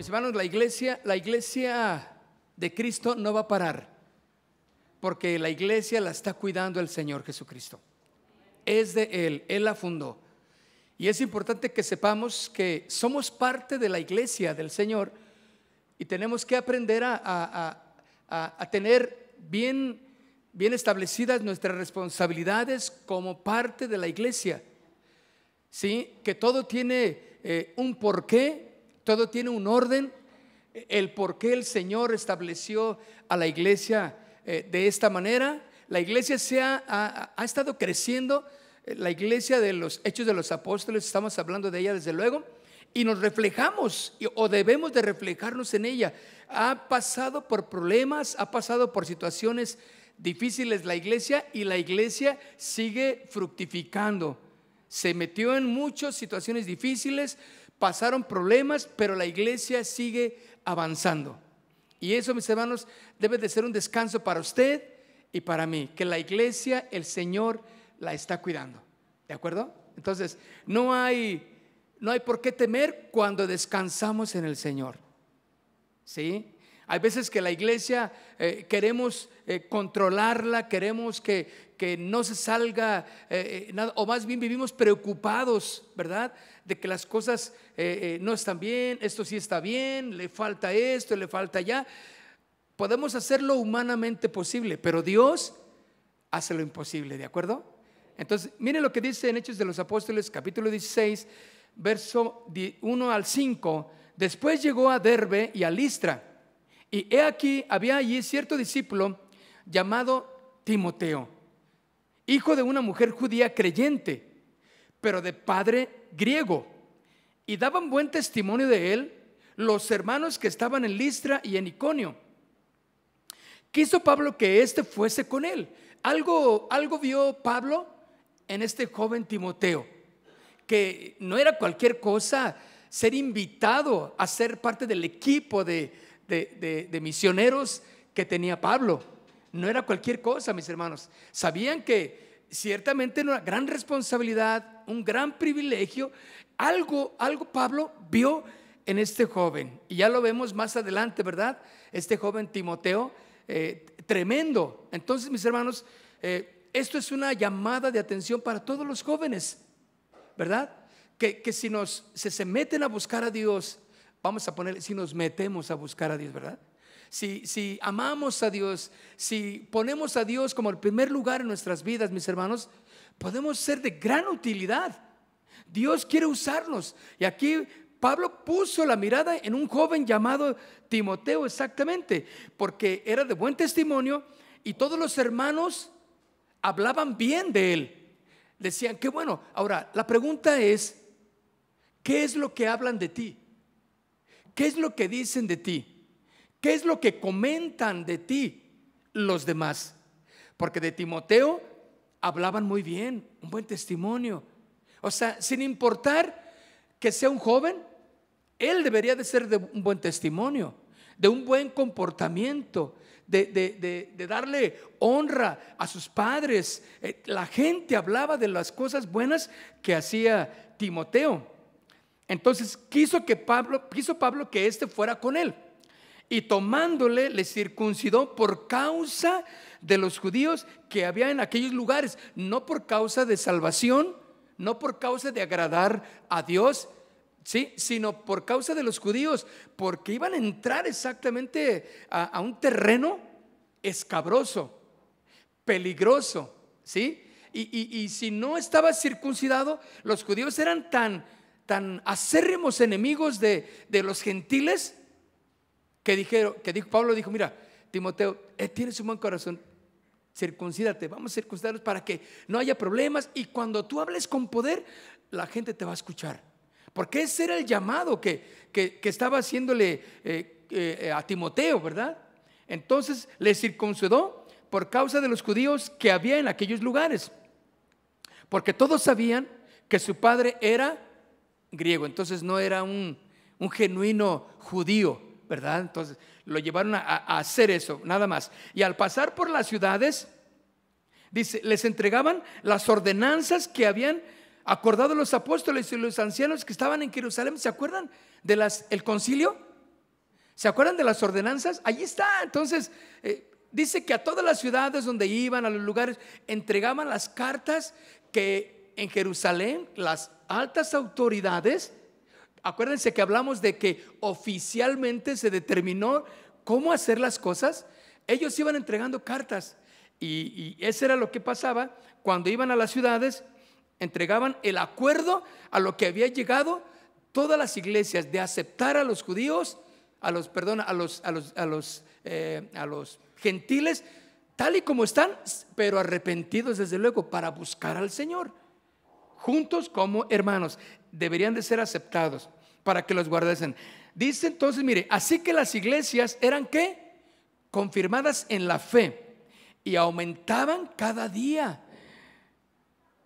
mis hermanos, la iglesia de Cristo no va a parar, porque la iglesia la está cuidando el Señor Jesucristo. Es de Él la fundó. Y es importante que sepamos que somos parte de la iglesia del Señor y tenemos que aprender a tener bien establecidas nuestras responsabilidades como parte de la iglesia. ¿Sí? Que todo tiene un porqué, todo tiene un orden. El por qué el Señor estableció a la iglesia de esta manera. La iglesia ha estado creciendo. La iglesia de los Hechos de los Apóstoles, estamos hablando de ella desde luego, y nos reflejamos o debemos de reflejarnos en ella. Ha pasado por problemas, ha pasado por situaciones difíciles la iglesia, y la iglesia sigue fructificando. Se metió en muchas situaciones difíciles, pasaron problemas, pero la iglesia sigue avanzando. Y eso, mis hermanos, debe de ser un descanso para usted y para mí, que la iglesia, el Señor la está cuidando. ¿De acuerdo? Entonces, no hay por qué temer cuando descansamos en el Señor. ¿Sí? Hay veces que la iglesia queremos controlarla, queremos que no se salga nada, o más bien vivimos preocupados, ¿verdad? De que las cosas no están bien, esto sí está bien, le falta esto, le falta allá. Podemos hacer lo humanamente posible, pero Dios hace lo imposible, ¿de acuerdo? Entonces, miren lo que dice en Hechos de los Apóstoles, capítulo 16, verso 1 al 5. Después llegó a Derbe y a Listra, y he aquí, había allí cierto discípulo llamado Timoteo, hijo de una mujer judía creyente, pero de padre griego, y daban buen testimonio de él los hermanos que estaban en Listra y en Iconio. Quiso Pablo que éste fuese con él. Algo vio Pablo en este joven Timoteo, que no era cualquier cosa ser invitado a ser parte del equipo de misioneros que tenía Pablo. No era cualquier cosa, mis hermanos. Sabían que ciertamente era una gran responsabilidad, un gran privilegio. Algo Pablo vio en este joven, y ya lo vemos más adelante, ¿verdad? Este joven Timoteo, tremendo. Entonces, mis hermanos, esto es una llamada de atención para todos los jóvenes, ¿verdad? Que si se meten a buscar a Dios, vamos a poner, si nos metemos a buscar a Dios, ¿verdad? Si amamos a Dios, si ponemos a Dios como el primer lugar en nuestras vidas, mis hermanos, podemos ser de gran utilidad. Dios quiere usarnos. Y aquí Pablo puso la mirada en un joven llamado Timoteo, exactamente, porque era de buen testimonio y todos los hermanos hablaban bien de él. Decían, qué bueno. Ahora, la pregunta es, ¿qué es lo que hablan de ti? ¿Qué es lo que dicen de ti? ¿Qué es lo que comentan de ti los demás? Porque de Timoteo hablaban muy bien, un buen testimonio. O sea, sin importar que sea un joven, él debería de ser de un buen testimonio, de un buen comportamiento, de darle honra a sus padres. La gente hablaba de las cosas buenas que hacía Timoteo. Entonces quiso Pablo que éste fuera con él, y tomándole le circuncidó por causa de los judíos que había en aquellos lugares, no por causa de salvación, no por causa de agradar a Dios, ¿sí? Sino por causa de los judíos, porque iban a entrar exactamente a un terreno escabroso, peligroso, ¿sí? Y si no estaba circuncidado, los judíos eran tan acérrimos enemigos de los gentiles, Pablo dijo, mira, Timoteo, tienes un buen corazón, circuncídate, vamos a circuncidarlos para que no haya problemas, y cuando tú hables con poder, la gente te va a escuchar. Porque ese era el llamado que estaba haciéndole a Timoteo, ¿verdad? Entonces le circuncidó por causa de los judíos que había en aquellos lugares, porque todos sabían que su padre era griego, entonces no era un genuino judío, ¿verdad? Entonces lo llevaron a hacer eso, nada más. Y al pasar por las ciudades, dice, les entregaban las ordenanzas que habían acordado los apóstoles y los ancianos que estaban en Jerusalén. ¿Se acuerdan del concilio? ¿Se acuerdan de las ordenanzas? Allí está. Entonces, dice que a todas las ciudades donde iban, a los lugares, entregaban las cartas que en Jerusalén las altas autoridades, acuérdense que hablamos de que oficialmente se determinó cómo hacer las cosas. Ellos iban entregando cartas y eso era lo que pasaba cuando iban a las ciudades. Entregaban el acuerdo a lo que había llegado todas las iglesias de aceptar a los judíos, a los gentiles tal y como están, pero arrepentidos desde luego para buscar al Señor. Juntos como hermanos deberían de ser aceptados para que los guardasen. Dice entonces, mire, así que las iglesias eran ¿qué? Confirmadas en la fe y aumentaban cada día.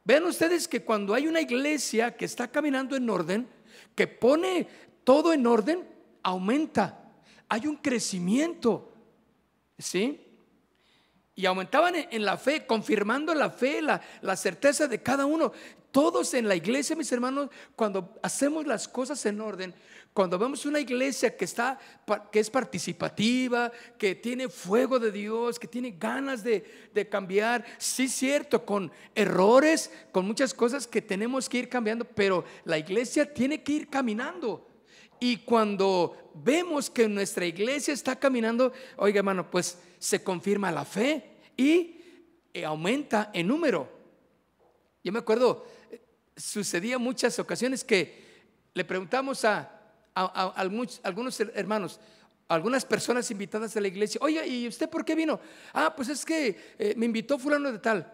Vean ustedes que cuando hay una iglesia que está caminando en orden, que pone todo en orden, aumenta, hay un crecimiento, ¿sí? Y aumentaban en la fe, confirmando la fe, la certeza de cada uno. Todos en la iglesia, mis hermanos, cuando hacemos las cosas en orden, cuando vemos una iglesia que es participativa, que tiene fuego de Dios, que tiene ganas de cambiar, sí, cierto, con errores, con muchas cosas que tenemos que ir cambiando, pero la iglesia tiene que ir caminando. Y cuando vemos que nuestra iglesia está caminando, oiga, hermano, pues se confirma la fe y aumenta en número. Yo me acuerdo, sucedía muchas ocasiones que le preguntamos a algunos hermanos, a algunas personas invitadas a la iglesia: oiga, ¿y usted por qué vino? Ah, pues es que me invitó fulano de tal.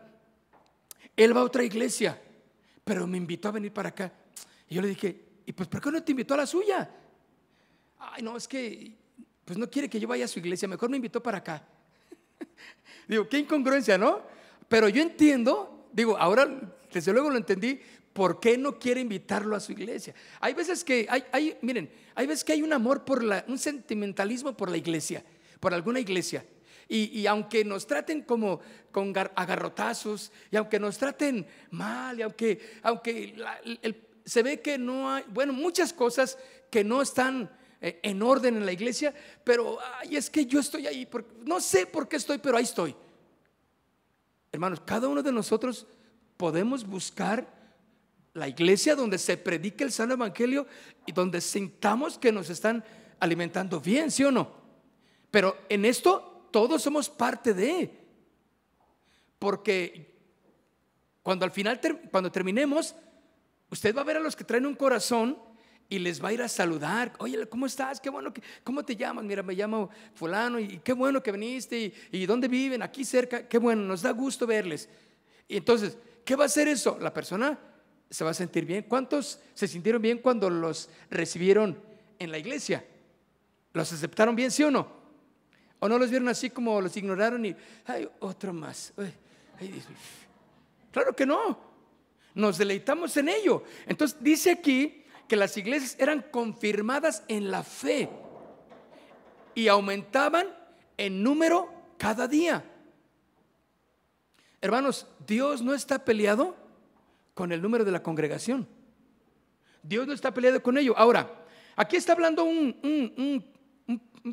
Él va a otra iglesia, pero me invitó a venir para acá. Y yo le dije: ¿y pues por qué no te invitó a la suya? Ay, no, es que pues no quiere que yo vaya a su iglesia, mejor me invitó para acá. Digo, qué incongruencia, ¿no? Pero yo entiendo, digo, ahora desde luego lo entendí, ¿por qué no quiere invitarlo a su iglesia? Hay veces que miren, hay veces que hay un amor un sentimentalismo por la iglesia, por alguna iglesia. Y aunque nos traten como con agarrotazos, y aunque nos traten mal, y aunque se ve que no hay, bueno, muchas cosas que no están en orden en la iglesia, pero es que yo estoy ahí, no sé por qué estoy, pero ahí estoy. Hermanos, cada uno de nosotros podemos buscar la iglesia donde se predique el sano evangelio y donde sintamos que nos están alimentando bien, ¿sí o no? Pero en esto todos somos parte de, porque cuando al final, cuando terminemos, usted va a ver a los que traen un corazón y les va a ir a saludar. Oye, ¿cómo estás? Qué bueno ¿cómo te llamas? Mira, me llamo fulano y qué bueno que viniste. ¿Y dónde viven? Aquí cerca. Qué bueno, nos da gusto verles. Y entonces, ¿qué va a hacer eso? La persona se va a sentir bien. ¿Cuántos se sintieron bien cuando los recibieron en la iglesia? ¿Los aceptaron bien, sí o no? ¿O no los vieron así como los ignoraron y ay, otro más? Ay, claro que no. Nos deleitamos en ello. Entonces dice aquí que las iglesias eran confirmadas en la fe y aumentaban en número cada día. Hermanos, Dios no está peleado con el número de la congregación. Dios no está peleado con ello. Ahora, aquí está hablando un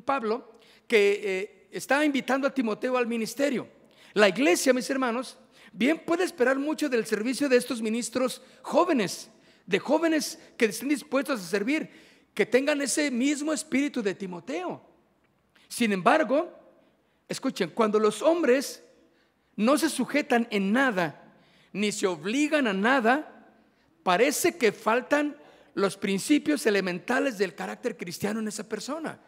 Pablo que está invitando a Timoteo al ministerio. La iglesia, mis hermanos, bien puede esperar mucho del servicio de estos ministros jóvenes, de jóvenes que estén dispuestos a servir, que tengan ese mismo espíritu de Timoteo. Sin embargo, escuchen, cuando los hombres no se sujetan en nada, ni se obligan a nada, parece que faltan los principios elementales del carácter cristiano en esa persona.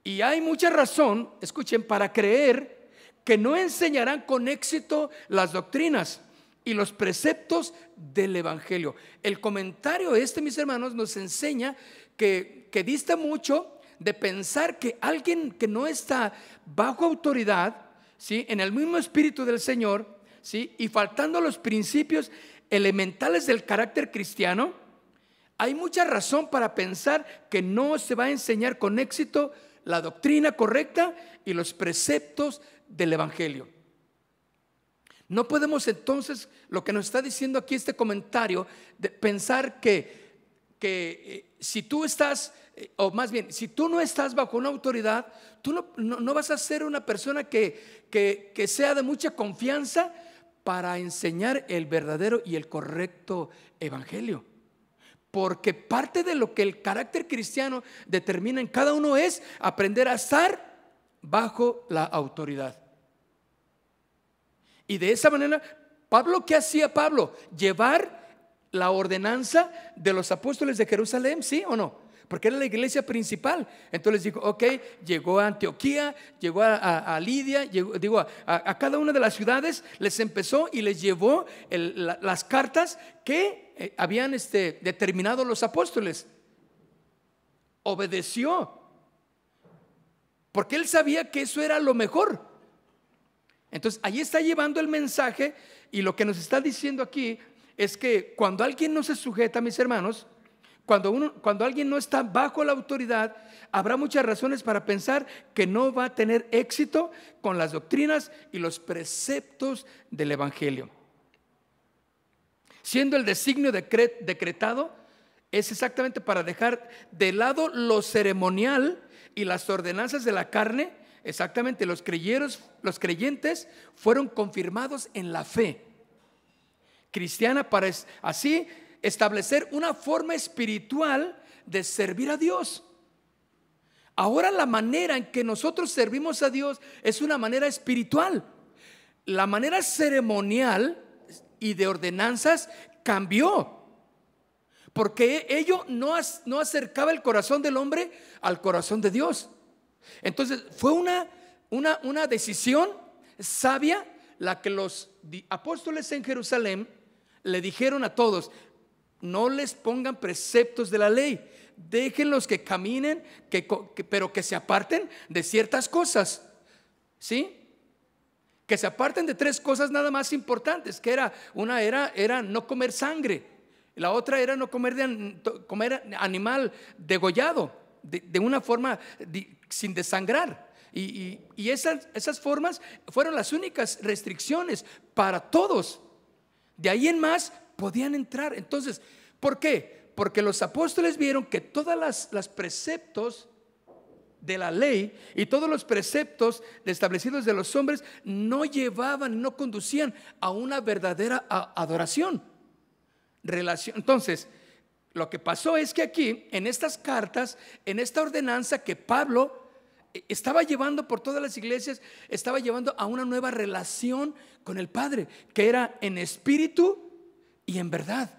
Y hay mucha razón, escuchen, para creer que no enseñarán con éxito las doctrinas y los preceptos del evangelio. El comentario mis hermanos, nos enseña que dista mucho de pensar que alguien que no está bajo autoridad, ¿sí?, en el mismo espíritu del Señor, ¿sí?, y faltando los principios elementales del carácter cristiano, hay mucha razón para pensar que no se va a enseñar con éxito la doctrina correcta y los preceptos del evangelio. No podemos entonces, lo que nos está diciendo aquí este comentario, de pensar que si tú estás, o más bien, si tú no estás bajo una autoridad, tú no vas a ser una persona que sea de mucha confianza para enseñar el verdadero y el correcto evangelio. Porque parte de lo que el carácter cristiano determina en cada uno es aprender a estar bajo la autoridad. Y de esa manera, ¿qué hacía Pablo? Llevar la ordenanza de los apóstoles de Jerusalén, ¿sí o no? Porque era la iglesia principal. Entonces dijo, ok, llegó a Antioquía, llegó a Lidia, a cada una de las ciudades, les empezó y les llevó las cartas que habían determinado los apóstoles. Obedeció, porque él sabía que eso era lo mejor. Entonces ahí está llevando el mensaje, y lo que nos está diciendo aquí es que cuando alguien no se sujeta, mis hermanos, cuando alguien no está bajo la autoridad, habrá muchas razones para pensar que no va a tener éxito con las doctrinas y los preceptos del evangelio. Siendo el designio decretado es exactamente para dejar de lado lo ceremonial y las ordenanzas de la carne. Exactamente, los creyentes fueron confirmados en la fe cristiana para así establecer una forma espiritual de servir a Dios. Ahora la manera en que nosotros servimos a Dios es una manera espiritual. La manera ceremonial y de ordenanzas cambió, porque ello no acercaba el corazón del hombre al corazón de Dios. Entonces fue una decisión sabia la que los apóstoles en Jerusalén le dijeron a todos: no les pongan preceptos de la ley, déjenlos que caminen, pero que se aparten de ciertas cosas, ¿sí? Que se aparten de 3 cosas nada más importantes, que una era no comer sangre, la otra era no comer animal degollado de una forma sin desangrar. Y esas formas fueron las únicas restricciones para todos. De ahí en más podían entrar. Entonces, ¿por qué? Porque los apóstoles vieron que todas las preceptos de la ley y todos los preceptos establecidos de los hombres no llevaban, no conducían a una verdadera adoración. Entonces, lo que pasó es que aquí, en estas cartas, en esta ordenanza que Pablo estaba llevando por todas las iglesias, estaba llevando a una nueva relación con el Padre, que era en espíritu y en verdad.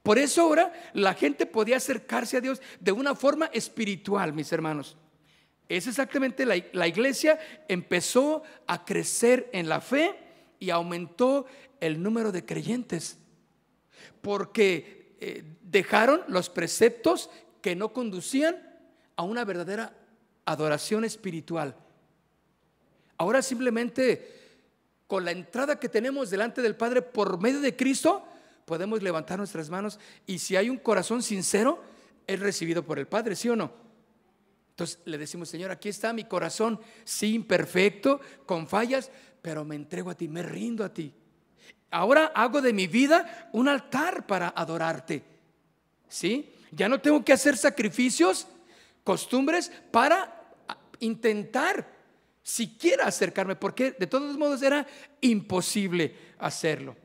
Por eso ahora la gente podía acercarse a Dios de una forma espiritual, mis hermanos. Es exactamente la iglesia empezó a crecer en la fe y aumentó el número de creyentes, porque dejaron los preceptos que no conducían a una verdadera adoración espiritual. Ahora simplemente con la entrada que tenemos delante del Padre por medio de Cristo, podemos levantar nuestras manos, y si hay un corazón sincero, es recibido por el Padre, ¿sí o no? Entonces le decimos: Señor, aquí está mi corazón, sí, imperfecto, con fallas, pero me entrego a ti, me rindo a ti. Ahora hago de mi vida un altar para adorarte, ¿sí? Ya no tengo que hacer sacrificios, costumbres para intentar siquiera acercarme, porque de todos modos era imposible hacerlo.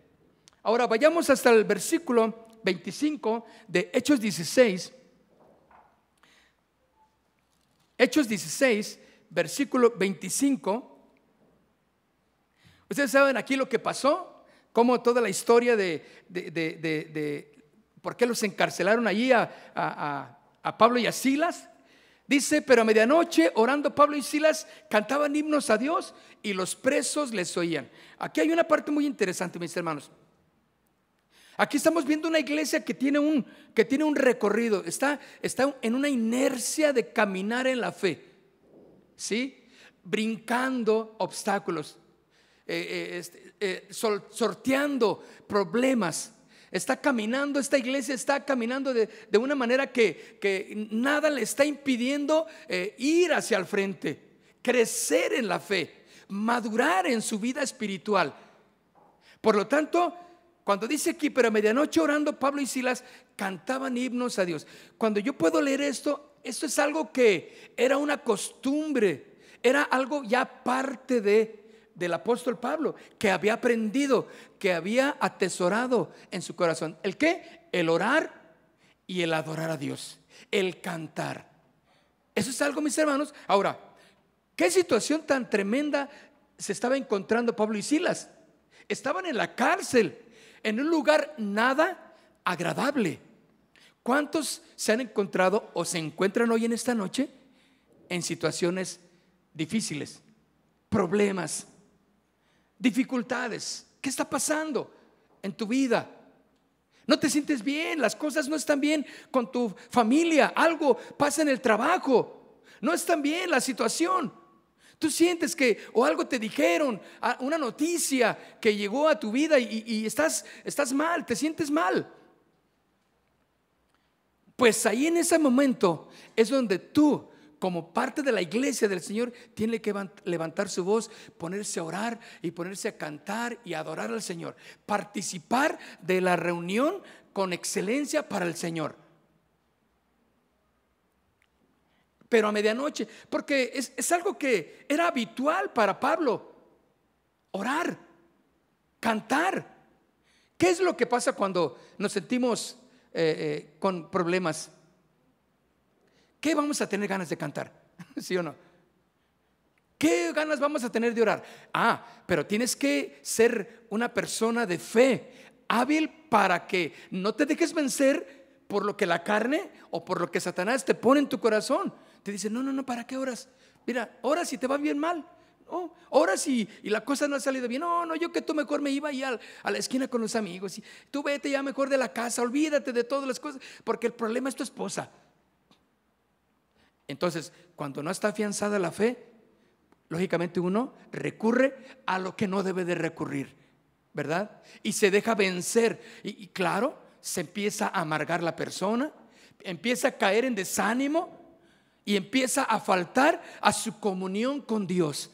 Ahora vayamos hasta el versículo 25 de Hechos 16. Hechos 16, versículo 25. Ustedes saben aquí lo que pasó, cómo toda la historia de por qué los encarcelaron allí a Pablo y a Silas. Dice: pero a medianoche, orando Pablo y Silas, cantaban himnos a Dios y los presos les oían. Aquí hay una parte muy interesante, mis hermanos. Aquí estamos viendo una iglesia que tiene un recorrido, está en una inercia de caminar en la fe, ¿sí? Brincando obstáculos, sorteando problemas. Está caminando, esta iglesia está caminando de una manera que nada le está impidiendo ir hacia el frente, crecer en la fe, madurar en su vida espiritual. Por lo tanto, Cuando dice aquí, pero a medianoche orando, Pablo y Silas cantaban himnos a Dios. Cuando yo puedo leer esto es algo que era una costumbre, era algo ya parte del apóstol Pablo, que había aprendido, que había atesorado en su corazón. ¿El qué? El orar y el adorar a Dios, el cantar. Eso es algo, mis hermanos. Ahora, ¿qué situación tan tremenda se estaba encontrando Pablo y Silas? Estaban en la cárcel, en un lugar nada agradable. ¿Cuántos se han encontrado o se encuentran hoy en esta noche en situaciones difíciles, problemas, dificultades? ¿Qué está pasando en tu vida? No te sientes bien, las cosas no están bien con tu familia, algo pasa en el trabajo, no están bien la situación. Tú sientes que o algo te dijeron, una noticia que llegó a tu vida y estás mal, te sientes mal. Pues ahí en ese momento es donde tú, como parte de la iglesia del Señor, tiene que levantar su voz, ponerse a orar y ponerse a cantar y adorar al Señor. Participar de la reunión con excelencia para el Señor. Pero a medianoche, porque es algo que era habitual para Pablo. Orar, cantar. ¿Qué es lo que pasa cuando nos sentimos con problemas? ¿Qué vamos a tener ganas de cantar? ¿Sí o no? ¿Qué ganas vamos a tener de orar? Pero tienes que ser una persona de fe, hábil para que no te dejes vencer por lo que la carne o por lo que Satanás te pone en tu corazón. Te dice, no, ¿para qué oras? Mira, oras si te va bien mal. No, oras y la cosa no ha salido bien. No, yo que tú mejor me iba ahí a la esquina con los amigos. Y tú vete ya mejor de la casa, olvídate de todas las cosas, porque el problema es tu esposa. Entonces, cuando no está afianzada la fe, lógicamente uno recurre a lo que no debe de recurrir, ¿verdad? Y se deja vencer. Y claro, se empieza a amargar la persona, empieza a caer en desánimo y empieza a faltar a su comunión con Dios.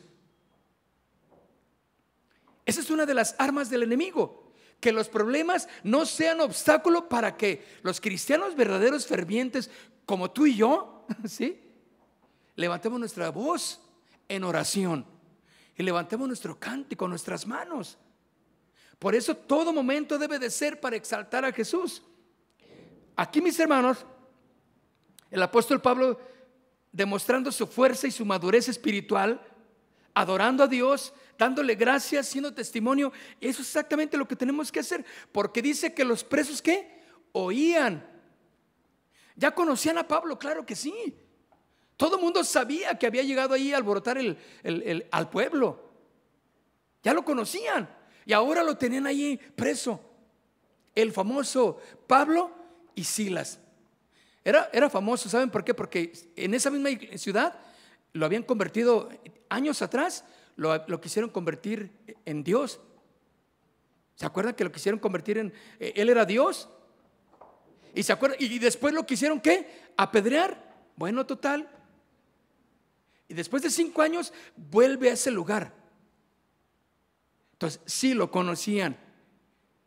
Esa es una de las armas del enemigo, que los problemas no sean obstáculo para que los cristianos verdaderos, fervientes, como tú y yo, ¿sí?, levantemos nuestra voz en oración y levantemos nuestro cántico, nuestras manos. Por eso todo momento debe de ser para exaltar a Jesús. Aquí, mis hermanos, el apóstol Pablo, demostrando su fuerza y su madurez espiritual, adorando a Dios, dándole gracias, siendo testimonio. Eso es exactamente lo que tenemos que hacer, porque dice que los presos, ¿qué? Oían. Ya conocían a Pablo, claro que sí. Todo el mundo sabía que había llegado ahí a alborotar al pueblo. Ya lo conocían y ahora lo tenían ahí preso. El famoso Pablo y Silas. Era famoso, ¿saben por qué? Porque en esa misma ciudad lo habían convertido años atrás, lo quisieron convertir en Dios. ¿Se acuerdan que lo quisieron convertir en él era Dios? ¿Y se acuerdan? Y después lo quisieron, ¿qué? Apedrear. Bueno, total. Y después de 5 años vuelve a ese lugar. Entonces sí lo conocían.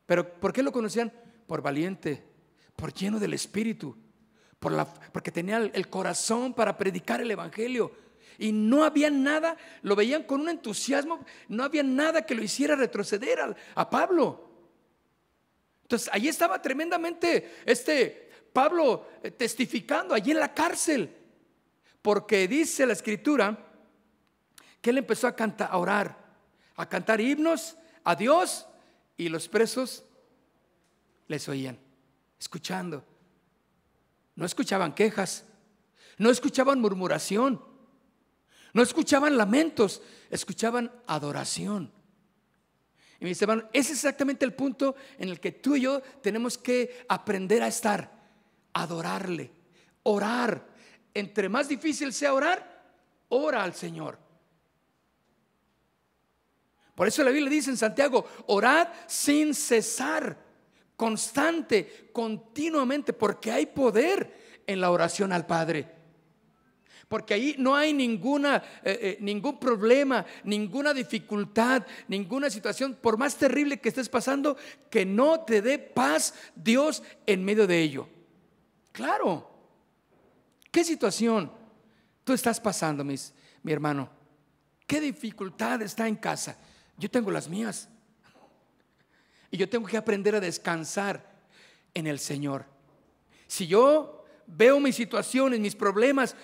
¿Pero por qué lo conocían? Por valiente, por lleno del Espíritu, porque tenía el corazón para predicar el evangelio. Y no había nada, lo veían con un entusiasmo, no había nada que lo hiciera retroceder a Pablo. Entonces ahí estaba tremendamente Pablo testificando allí en la cárcel, porque dice la escritura que él empezó a cantar, a orar, a cantar himnos a Dios, y los presos les oían, escuchando. No escuchaban quejas, no escuchaban murmuración, no escuchaban lamentos, escuchaban adoración. Y mis hermanos, ese es exactamente el punto en el que tú y yo tenemos que aprender a estar, adorarle, orar. Entre más difícil sea orar, ora al Señor. Por eso la Biblia dice en Santiago, orad sin cesar, constante, continuamente, porque hay poder en la oración al Padre. Porque ahí no hay ningún problema, ninguna dificultad, ninguna situación, por más terrible que estés pasando, que no te dé paz Dios en medio de ello. Claro. ¿Qué situación tú estás pasando, mi hermano? ¿Qué dificultad está en casa? Yo tengo las mías. Y yo tengo que aprender a descansar en el Señor. Si yo veo mis situaciones, mis problemas,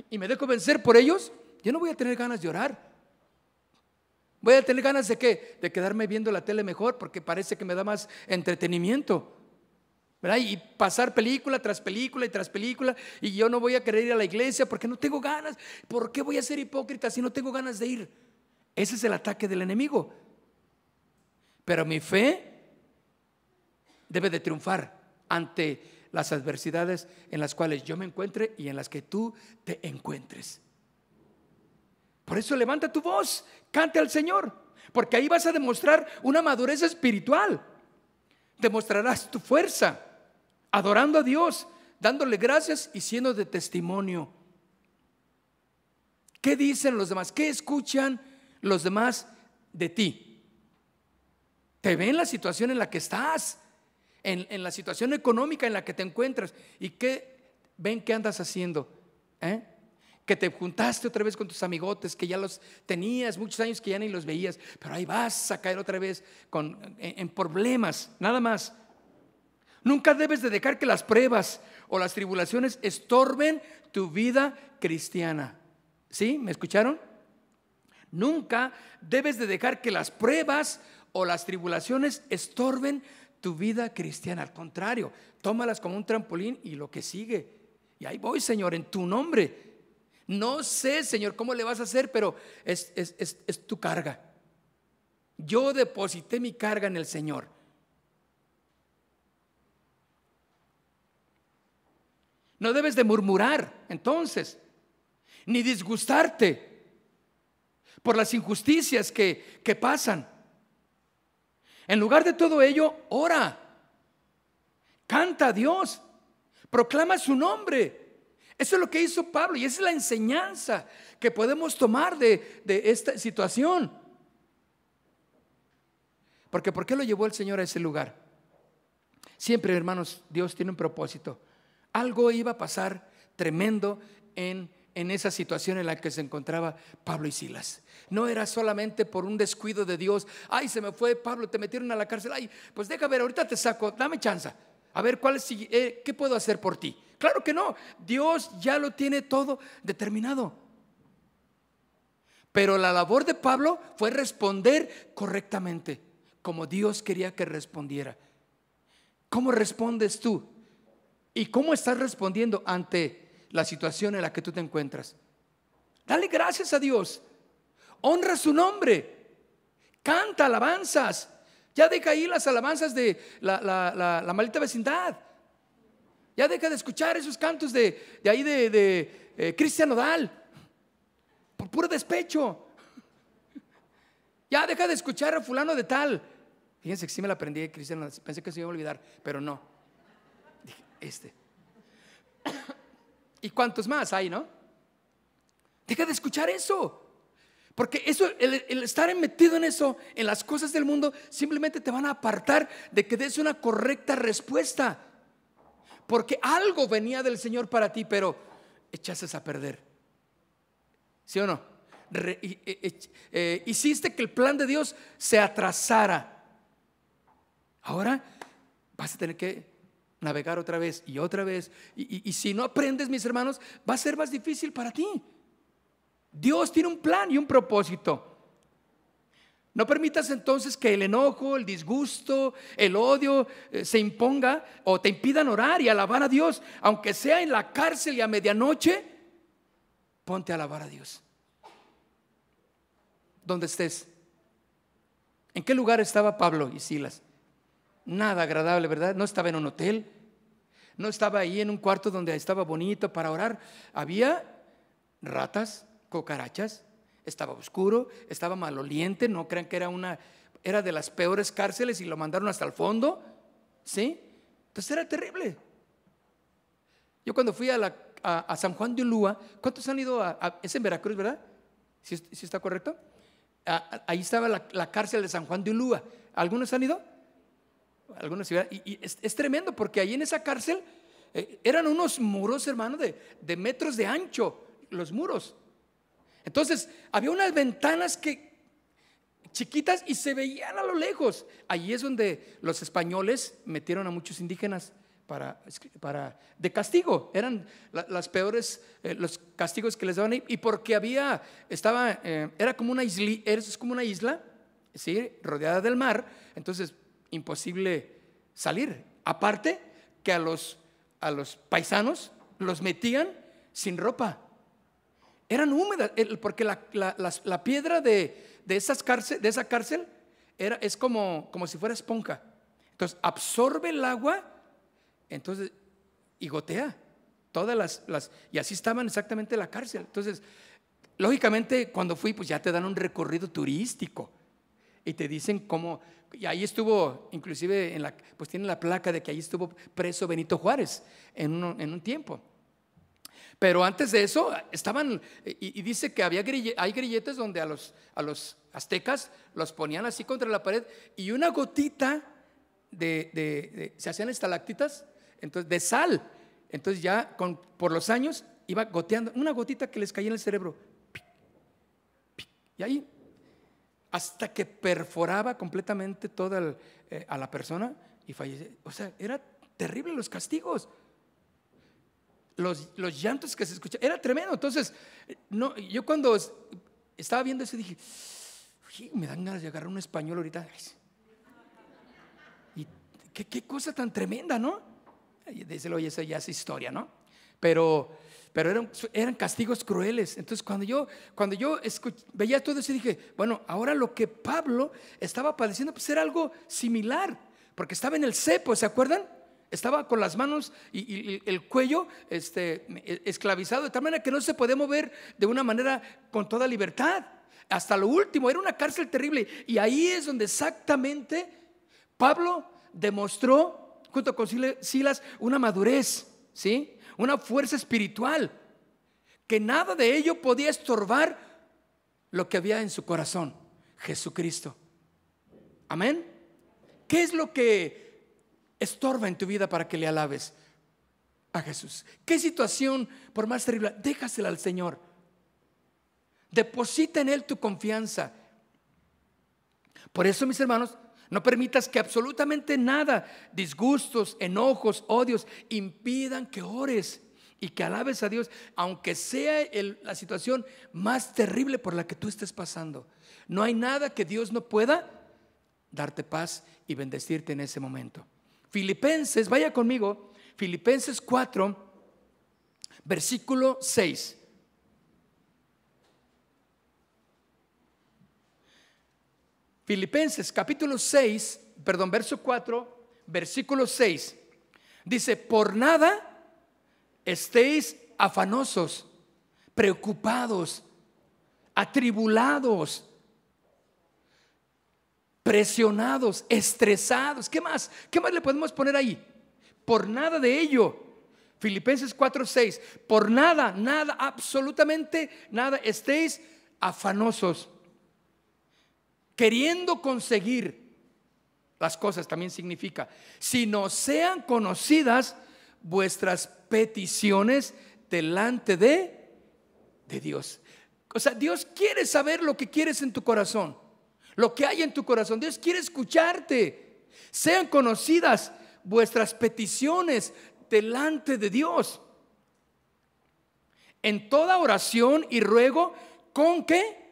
y me dejo vencer por ellos, yo no voy a tener ganas de orar. Voy a tener ganas de ¿qué? De quedarme viendo la tele mejor, porque parece que me da más entretenimiento, ¿verdad? Y pasar película tras película y tras película, y yo no voy a querer ir a la iglesia porque no tengo ganas. ¿Por qué voy a ser hipócrita si no tengo ganas de ir? Ese es el ataque del enemigo. Pero mi fe debe de triunfar ante las adversidades en las cuales yo me encuentre y en las que tú te encuentres. Por eso levanta tu voz, cante al Señor, porque ahí vas a demostrar una madurez espiritual. Demostrarás tu fuerza, adorando a Dios, dándole gracias y siendo de testimonio. ¿Qué dicen los demás? ¿Qué escuchan los demás de ti? Te ven la situación en la que estás, en la situación económica en la que te encuentras, y ¿qué ven que andas haciendo? Que te juntaste otra vez con tus amigotes, que ya los tenías muchos años que ya ni los veías, pero ahí vas a caer otra vez en problemas, nada más. Nunca debes de dejar que las pruebas o las tribulaciones estorben tu vida cristiana. ¿Sí? ¿Me escucharon? Nunca debes de dejar que las pruebas o las tribulaciones estorben tu vida cristiana. Al contrario, tómalas como un trampolín y lo que sigue. Y ahí voy, Señor, en tu nombre. No sé, Señor, cómo le vas a hacer, pero es tu carga. Yo deposité mi carga en el Señor. No debes de murmurar, entonces, ni disgustarte por las injusticias que pasan. En lugar de todo ello, ora, canta a Dios, proclama su nombre. Eso es lo que hizo Pablo, y esa es la enseñanza que podemos tomar de esta situación. Porque ¿por qué lo llevó el Señor a ese lugar? Siempre, hermanos, Dios tiene un propósito. Algo iba a pasar tremendo en esa situación en la que se encontraba Pablo y Silas. No era solamente por un descuido de Dios. Ay, se me fue Pablo, te metieron a la cárcel. Ay, pues deja ver, ahorita te saco, dame chance. A ver, ¿qué puedo hacer por ti? Claro que no, Dios ya lo tiene todo determinado. Pero la labor de Pablo fue responder correctamente, como Dios quería que respondiera. ¿Cómo respondes tú? ¿Y cómo estás respondiendo ante la situación en la que tú te encuentras? Dale gracias a Dios, honra su nombre, canta alabanzas. Ya deja ahí las alabanzas de la maldita vecindad. Ya deja de escuchar esos cantos de ahí de Cristian Nodal, por puro despecho. Ya deja de escuchar a fulano de tal. Fíjense que sí me la aprendí, Cristian, pensé que se iba a olvidar, pero no. Dije, ¿Y cuántos más hay, no? Deja de escuchar eso. Porque eso, el estar metido en eso, en las cosas del mundo, simplemente te van a apartar de que des una correcta respuesta. Porque algo venía del Señor para ti, pero echaste a perder. ¿Sí o no? Hiciste que el plan de Dios se atrasara. Ahora vas a tener que navegar otra vez y otra vez. Y si no aprendes, mis hermanos, va a ser más difícil para ti. Dios tiene un plan y un propósito. No permitas entonces que el enojo, el disgusto, el odio se imponga o te impidan orar y alabar a Dios. Aunque sea en la cárcel y a medianoche, ponte a alabar a Dios. Donde estés. ¿En qué lugar estaba Pablo y Silas? Nada agradable, ¿verdad? No estaba en un hotel, no estaba ahí en un cuarto donde estaba bonito para orar. Había ratas, cucarachas, estaba oscuro, estaba maloliente. No crean que era de las peores cárceles y lo mandaron hasta el fondo, ¿sí? Entonces era terrible. Yo cuando fui a a San Juan de Ulúa. ¿Cuántos han ido es en Veracruz, verdad? ¿Sí está correcto? Ahí estaba la cárcel de San Juan de Ulúa. ¿Algunos han ido? Algunos, y es tremendo, porque ahí en esa cárcel eran unos muros, hermano, de metros de ancho, los muros. Entonces había unas ventanas chiquitas y se veían a lo lejos. Allí es donde los españoles metieron a muchos indígenas de castigo. Eran las peores, los castigos que les daban ahí. Y porque era como una isla, ¿sí? Rodeada del mar. Entonces imposible salir. Aparte que a los paisanos los metían sin ropa. Eran húmedas, porque la piedra de esa cárcel es como si fuera esponja. Entonces absorbe el agua, entonces, y gotea todas y así estaban exactamente en la cárcel. Entonces, lógicamente, cuando fui, pues ya te dan un recorrido turístico y te dicen cómo. Y ahí estuvo, inclusive pues tiene la placa de que ahí estuvo preso Benito Juárez en un tiempo. Pero antes de eso estaban, y dice que hay grilletes donde a los aztecas los ponían así contra la pared, y una gotita se hacían estalactitas, entonces, de sal. Entonces ya por los años iba goteando una gotita que les caía en el cerebro, y ahí hasta que perforaba completamente toda a la persona y fallecía. O sea, era terrible los castigos. Los llantos que se escuchaban, era tremendo. Entonces, yo cuando estaba viendo eso dije, me dan ganas de agarrar un español ahorita. Y qué cosa tan tremenda, ¿no? Díselo, oye, eso ya es historia, ¿no? Pero eran castigos crueles. Entonces cuando yo veía todo eso dije, bueno, ahora lo que Pablo estaba padeciendo pues era algo similar, porque estaba en el cepo, ¿se acuerdan? Estaba con las manos y el cuello esclavizado, de tal manera que no se podía mover de una manera con toda libertad. Hasta lo último, era una cárcel terrible. Y ahí es donde exactamente Pablo demostró, junto con Silas, una madurez, ¿sí? Una fuerza espiritual, que nada de ello podía estorbar lo que había en su corazón: Jesucristo. Amén. ¿Qué es lo que estorba en tu vida para que le alabes a Jesús? ¿Qué situación, por más terrible, déjasela al Señor? Deposita en Él tu confianza. Por eso, mis hermanos, no permitas que absolutamente nada, disgustos, enojos, odios, impidan que ores y que alabes a Dios, aunque sea la situación más terrible por la que tú estés pasando. No hay nada que Dios no pueda darte paz y bendecirte en ese momento. Filipenses, vaya conmigo, Filipenses 4, versículo 6. Filipenses capítulo 6, verso 4, versículo 6. Dice: por nada estéis afanosos, preocupados, atribulados, presionados, estresados. ¿Qué más? ¿Qué más le podemos poner ahí? Por nada de ello. Filipenses 4, 6. Por nada, nada, absolutamente nada estéis afanosos, queriendo conseguir las cosas. También significa, sino sean conocidas vuestras peticiones delante de Dios. O sea, Dios quiere saber lo que quieres en tu corazón, lo que hay en tu corazón. Dios quiere escucharte. Sean conocidas vuestras peticiones delante de Dios, en toda oración y ruego. ¿Con qué?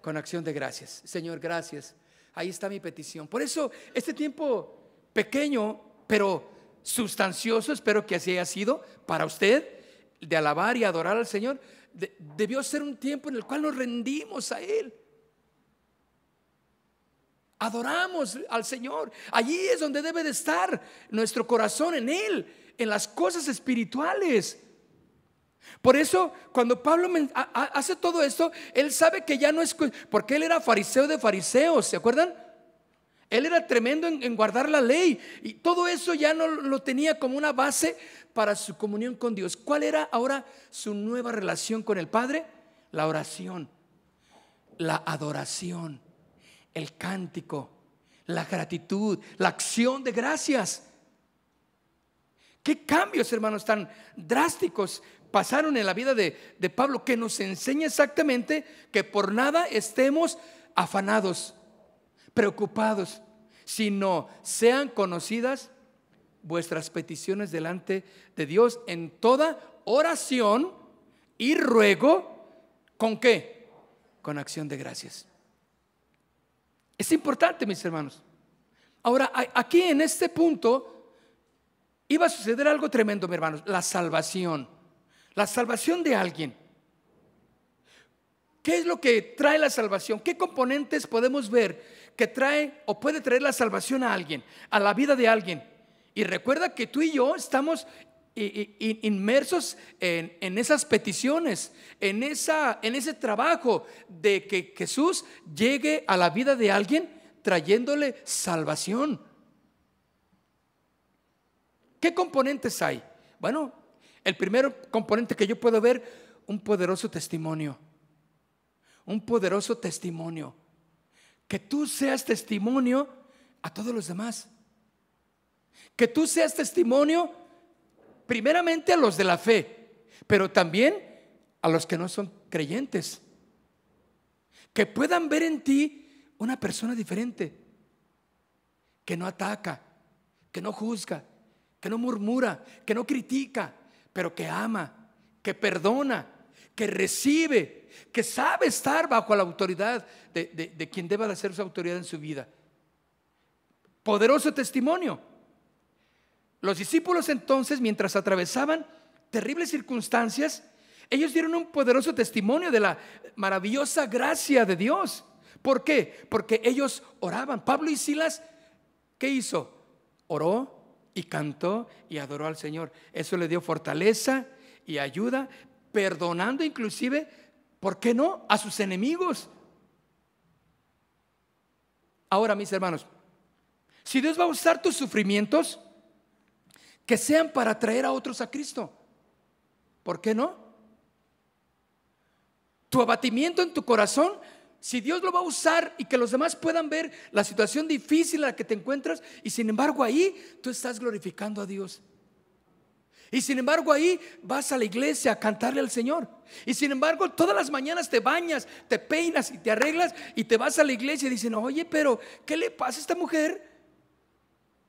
Con acción de gracias. Señor, gracias. Ahí está mi petición. Por eso este tiempo pequeño pero sustancioso, espero que así haya sido para usted, de alabar y adorar al Señor, debió ser un tiempo en el cual nos rendimos a Él. Adoramos al Señor. Allí es donde debe de estar nuestro corazón, en Él, en las cosas espirituales. Por eso cuando Pablo hace todo esto, él sabe que ya no es, porque él era fariseo de fariseos, ¿se acuerdan? Él era tremendo en guardar la ley, y todo eso ya no lo tenía como una base para su comunión con Dios. ¿Cuál era ahora su nueva relación con el Padre? La oración, la adoración, el cántico, la gratitud, la acción de gracias. ¿Qué cambios, hermanos, tan drásticos pasaron en la vida de Pablo, que nos enseña exactamente que por nada estemos afanados, preocupados, sino sean conocidas vuestras peticiones delante de Dios en toda oración y ruego. ¿Con qué? Con acción de gracias. Es importante, mis hermanos. Ahora, aquí en este punto iba a suceder algo tremendo, mis hermanos. La salvación de alguien. ¿Qué es lo que trae la salvación? ¿Qué componentes podemos ver que trae o puede traer la salvación a alguien, a la vida de alguien? Y recuerda que tú y yo estamos inmersos en esas peticiones, en ese trabajo de que Jesús llegue a la vida de alguien trayéndole salvación. ¿Qué componentes hay? Bueno, el primer componente que yo puedo ver, un poderoso testimonio. Un poderoso testimonio. Que tú seas testimonio a todos los demás. Que tú seas testimonio primeramente a los de la fe, pero también a los que no son creyentes. Que puedan ver en ti una persona diferente, que no ataca, que no juzga, que no murmura, que no critica, pero que ama, que perdona, que recibe, que sabe estar bajo la autoridad de quien deba de ser su autoridad en su vida. Poderoso testimonio. Los discípulos entonces, mientras atravesaban terribles circunstancias, ellos dieron un poderoso testimonio de la maravillosa gracia de Dios. ¿Por qué? Porque ellos oraban. Pablo y Silas, ¿qué hizo? Oró y cantó y adoró al Señor. Eso le dio fortaleza y ayuda, perdonando inclusive, ¿por qué no?, a sus enemigos. Ahora, mis hermanos, si Dios va a usar tus sufrimientos, que sean para traer a otros a Cristo. ¿Por qué no? Tu abatimiento en tu corazón, si Dios lo va a usar y que los demás puedan ver la situación difícil en la que te encuentras, y sin embargo ahí tú estás glorificando a Dios. Y sin embargo ahí vas a la iglesia a cantarle al Señor. Y sin embargo todas las mañanas te bañas, te peinas y te arreglas y te vas a la iglesia y dicen: oye, pero ¿qué le pasa a esta mujer?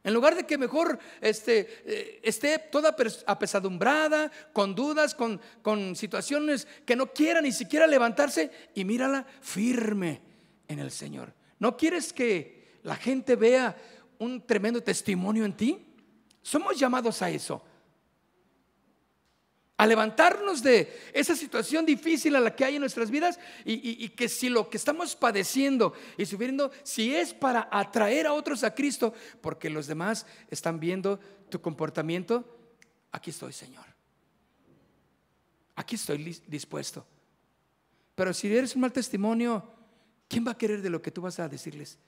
En lugar de que mejor esté toda apesadumbrada, con dudas, con situaciones que no quiera ni siquiera levantarse, y mírala firme en el Señor. ¿No quieres que la gente vea un tremendo testimonio en ti? Somos llamados a eso, a levantarnos de esa situación difícil a la que hay en nuestras vidas, y que si lo que estamos padeciendo y sufriendo, si es para atraer a otros a Cristo, porque los demás están viendo tu comportamiento, aquí estoy, Señor, aquí estoy dispuesto. Pero si eres un mal testimonio, ¿quién va a querer de lo que tú vas a decirles?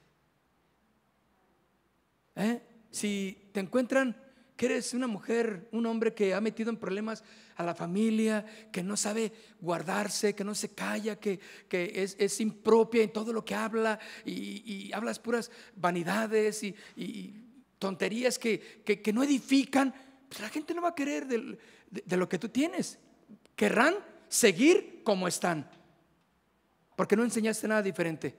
Si te encuentran que eres una mujer, un hombre que ha metido en problemas a la familia, que no sabe guardarse, que no se calla, que es impropia en todo lo que habla, y hablas puras vanidades y tonterías que no edifican, pues la gente no va a querer de lo que tú tienes. Querrán seguir como están, porque no enseñaste nada diferente.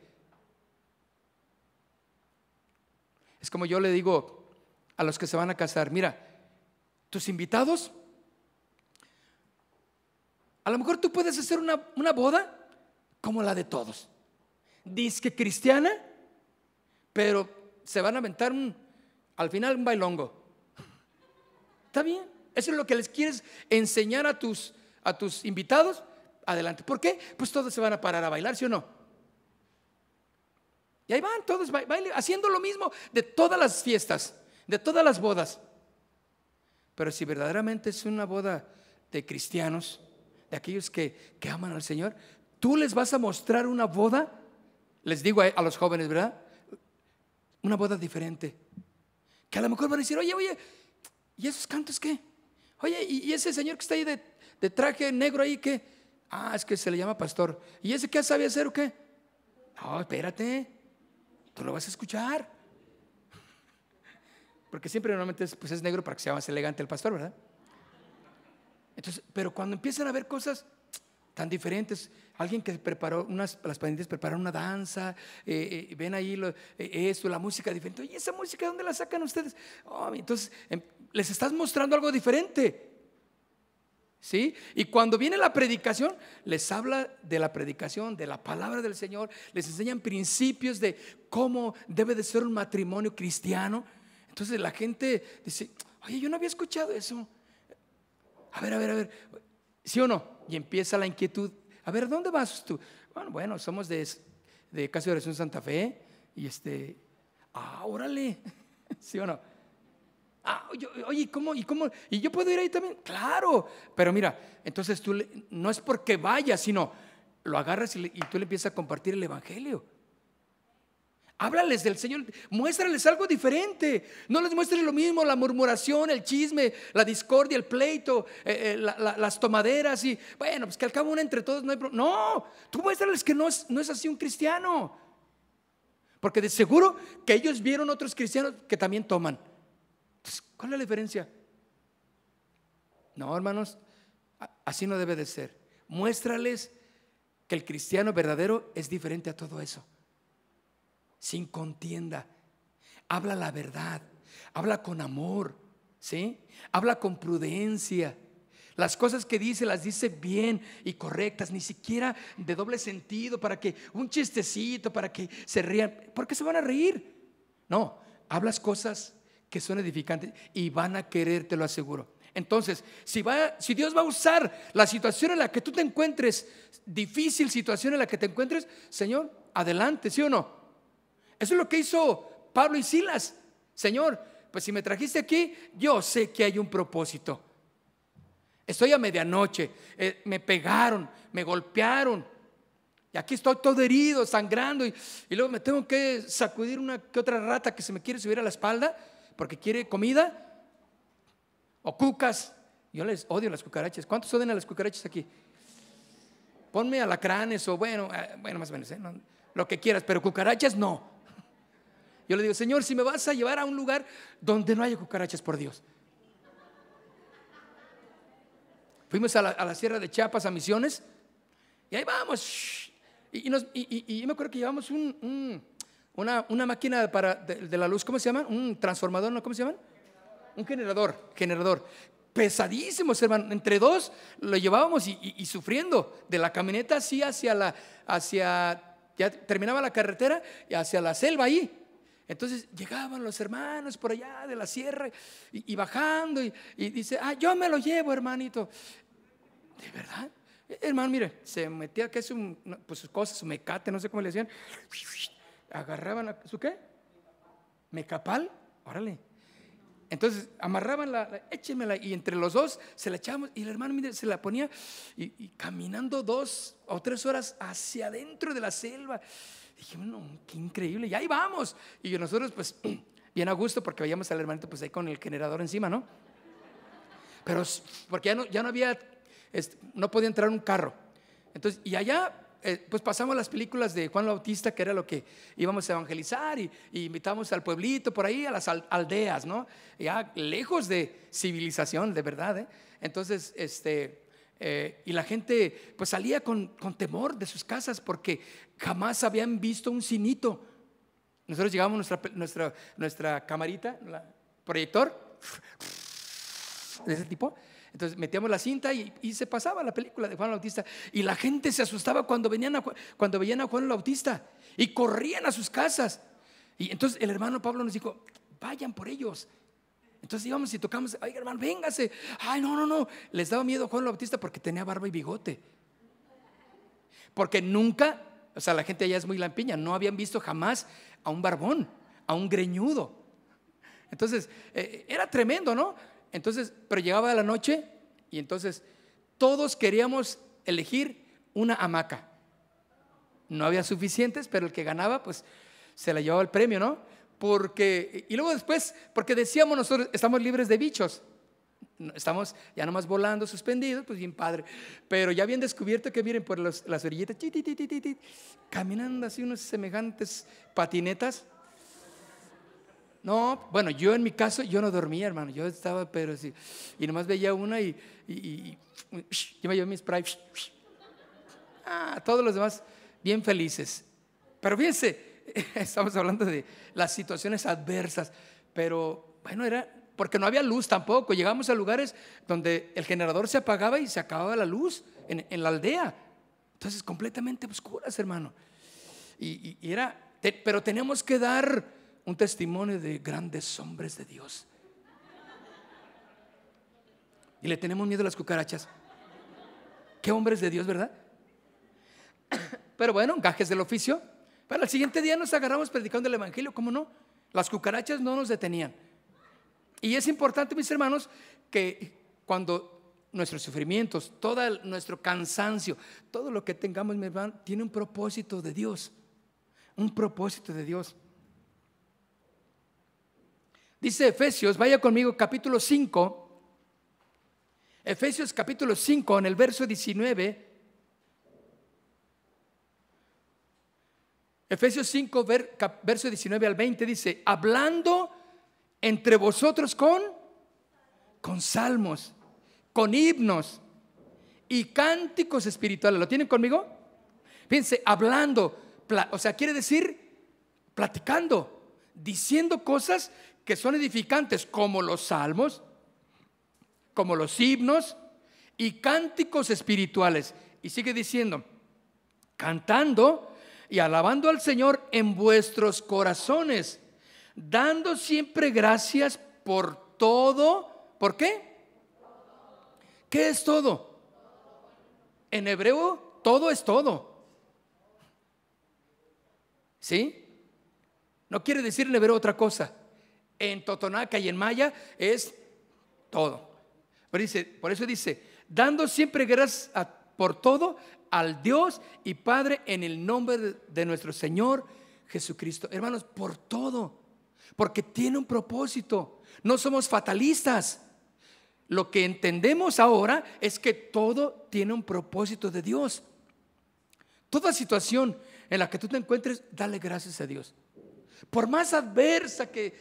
Es como yo le digo a los que se van a casar: mira, tus invitados, a lo mejor tú puedes hacer una boda como la de todos, dizque cristiana, pero se van a aventar al final un bailongo. Está bien, eso es lo que les quieres enseñar a tus invitados. Adelante. ¿Por qué? Pues todos se van a parar a bailar, ¿sí o no? Y ahí van todos haciendo lo mismo de todas las fiestas, de todas las bodas. Pero si verdaderamente es una boda de cristianos, de aquellos que aman al Señor, tú les vas a mostrar una boda, les digo a los jóvenes, ¿verdad? Una boda diferente, que a lo mejor van a decir: oye, ¿y esos cantos qué? Oye, ¿y ese señor que está ahí de traje negro ahí qué? Ah, es que se le llama pastor. ¿Y ese qué sabe hacer o qué? No, espérate, tú lo vas a escuchar. Porque siempre normalmente pues es negro para que sea más elegante el pastor, ¿verdad? Entonces, pero cuando empiezan a ver cosas tan diferentes, alguien que preparó las pandillas prepararon una danza, ven ahí esto, la música diferente. Oye, ¿esa música dónde la sacan ustedes? Oh, entonces les estás mostrando algo diferente, ¿sí? Y cuando viene la predicación, les habla de la predicación, de la palabra del Señor, les enseñan principios de cómo debe de ser un matrimonio cristiano. Entonces la gente dice, oye, yo no había escuchado eso. A ver, ¿sí o no? Y empieza la inquietud. A ver, ¿dónde vas tú? Bueno, somos de Casa de Oración Santa Fe. Y órale, ¿sí o no? Oye, ¿cómo? ¿Y yo puedo ir ahí también? Claro, pero mira, entonces tú no es porque vayas, sino lo agarras y tú le empiezas a compartir el evangelio. Háblales del Señor, muéstrales algo diferente. No les muestres lo mismo, la murmuración, el chisme, la discordia, el pleito, las tomaderas y bueno, pues que al cabo una entre todos no hay problema. No, tú muéstrales que no es así un cristiano. Porque de seguro que ellos vieron otros cristianos que también toman. Entonces, ¿cuál es la diferencia? No, hermanos, así no debe de ser. Muéstrales que el cristiano verdadero es diferente a todo eso. Sin contienda, habla la verdad, habla con amor, ¿sí? Habla con prudencia. Las cosas que dice las dice bien y correctas, ni siquiera de doble sentido para que un chistecito, para que se rían, porque se van a reír. No, hablas cosas que son edificantes y van a querer, te lo aseguro. Entonces, si Dios va a usar la situación en la que tú te encuentres, difícil situación en la que te encuentres, Señor, adelante, ¿sí o no? Eso es lo que hizo Pablo y Silas. Señor, pues si me trajiste aquí, yo sé que hay un propósito. Estoy a medianoche, me pegaron, me golpearon y aquí estoy todo herido, sangrando y luego me tengo que sacudir una que otra rata que se me quiere subir a la espalda porque quiere comida o cucas. Yo les odio las cucarachas. ¿Cuántos odian a las cucarachas aquí? Ponme alacranes o bueno, más o menos, no, lo que quieras, pero cucarachas no. Yo le digo, Señor, si me vas a llevar a un lugar donde no haya cucarachas, por Dios. Fuimos a la sierra de Chiapas, a Misiones, y ahí vamos. Y yo me acuerdo que llevamos una máquina de la luz, ¿cómo se llama? Un transformador, ¿no? ¿Cómo se llama? Un generador. Pesadísimos, hermano. Entre dos lo llevábamos y sufriendo. De la camioneta así ya terminaba la carretera y hacia la selva ahí. Entonces llegaban los hermanos por allá de la sierra y bajando y dice, yo me lo llevo, hermanito. ¿De verdad? Hermano, mire, se metía que es pues sus cosas, su mecate, no sé cómo le decían. Agarraban ¿su qué? Mecapal, órale. Entonces amarraban échemela y entre los dos se la echábamos y el hermano, mire, se la ponía y caminando 2 o 3 horas hacia adentro de la selva. Dije, bueno, qué increíble, y ahí vamos. Y nosotros pues bien a gusto porque veíamos al hermanito pues ahí con el generador encima, ¿no? Pero porque ya no había, no podía entrar un carro. Entonces, y allá pues pasamos las películas de Juan Bautista, que era lo que íbamos a evangelizar y invitamos al pueblito por ahí, a las aldeas, ¿no? Ya lejos de civilización, de verdad, Entonces, y la gente pues salía con temor de sus casas porque jamás habían visto un cinito. Nosotros llegábamos nuestra camarita, proyector de ese tipo. Entonces metíamos la cinta y se pasaba la película de Juan Bautista y la gente se asustaba cuando veían a Juan Bautista y corrían a sus casas. Y entonces el hermano Pablo nos dijo, vayan por ellos. Entonces íbamos y tocamos, ay hermano, véngase. Ay, no, les daba miedo a Juan Bautista porque tenía barba y bigote. Porque nunca, o sea, la gente allá es muy lampiña, no habían visto jamás a un barbón, a un greñudo. Entonces, era tremendo, ¿no? Entonces, pero llegaba la noche y entonces todos queríamos elegir una hamaca. No había suficientes, pero el que ganaba, pues se la llevaba el premio, ¿no? Y luego después, porque decíamos nosotros, estamos libres de bichos. estamos ya nomás volando, suspendidos, pues bien padre. Pero ya bien descubierto que miren por las orillitas, caminando así unos semejantes patinetas. No, bueno, yo en mi caso, yo no dormía, hermano. Yo estaba, pero sí, y nomás veía una y yo me llevé mi spray. Todos los demás bien felices. Pero fíjense, estamos hablando de las situaciones adversas. Pero bueno, era porque no había luz tampoco. Llegamos a lugares donde el generador se apagaba y se acababa la luz en la aldea. Entonces completamente oscuras, hermano. Pero teníamos que dar un testimonio de grandes hombres de Dios. Y le tenemos miedo a las cucarachas. Qué hombres de Dios, ¿verdad? Pero bueno, gajes del oficio. Para el siguiente día nos agarramos predicando el evangelio. ¿Cómo no? Las cucarachas no nos detenían. Y es importante, mis hermanos, que cuando nuestros sufrimientos, todo nuestro cansancio, todo lo que tengamos, mi hermano, tiene un propósito de Dios. Un propósito de Dios. Dice Efesios, vaya conmigo, capítulo 5. Efesios capítulo 5, en el verso 19. Efesios 5, verso 19 al 20 dice: hablando entre vosotros con salmos, con himnos y cánticos espirituales. ¿Lo tienen conmigo? Fíjense, hablando, o sea, quiere decir platicando, diciendo cosas que son edificantes, como los salmos, como los himnos y cánticos espirituales. Y sigue diciendo, cantando y alabando al Señor en vuestros corazones, dando siempre gracias por todo. ¿Por qué? ¿Qué es todo? En hebreo, todo es todo. ¿Sí? No quiere decir en hebreo otra cosa. En totonaca y en maya es todo. Por eso dice, dando siempre gracias por todo al Dios y Padre en el nombre de nuestro Señor Jesucristo. Hermanos, por todo, porque tiene un propósito. No somos fatalistas. Lo que entendemos ahora es que todo tiene un propósito de Dios. Toda situación en la que tú te encuentres, dale gracias a Dios. Por más adversa que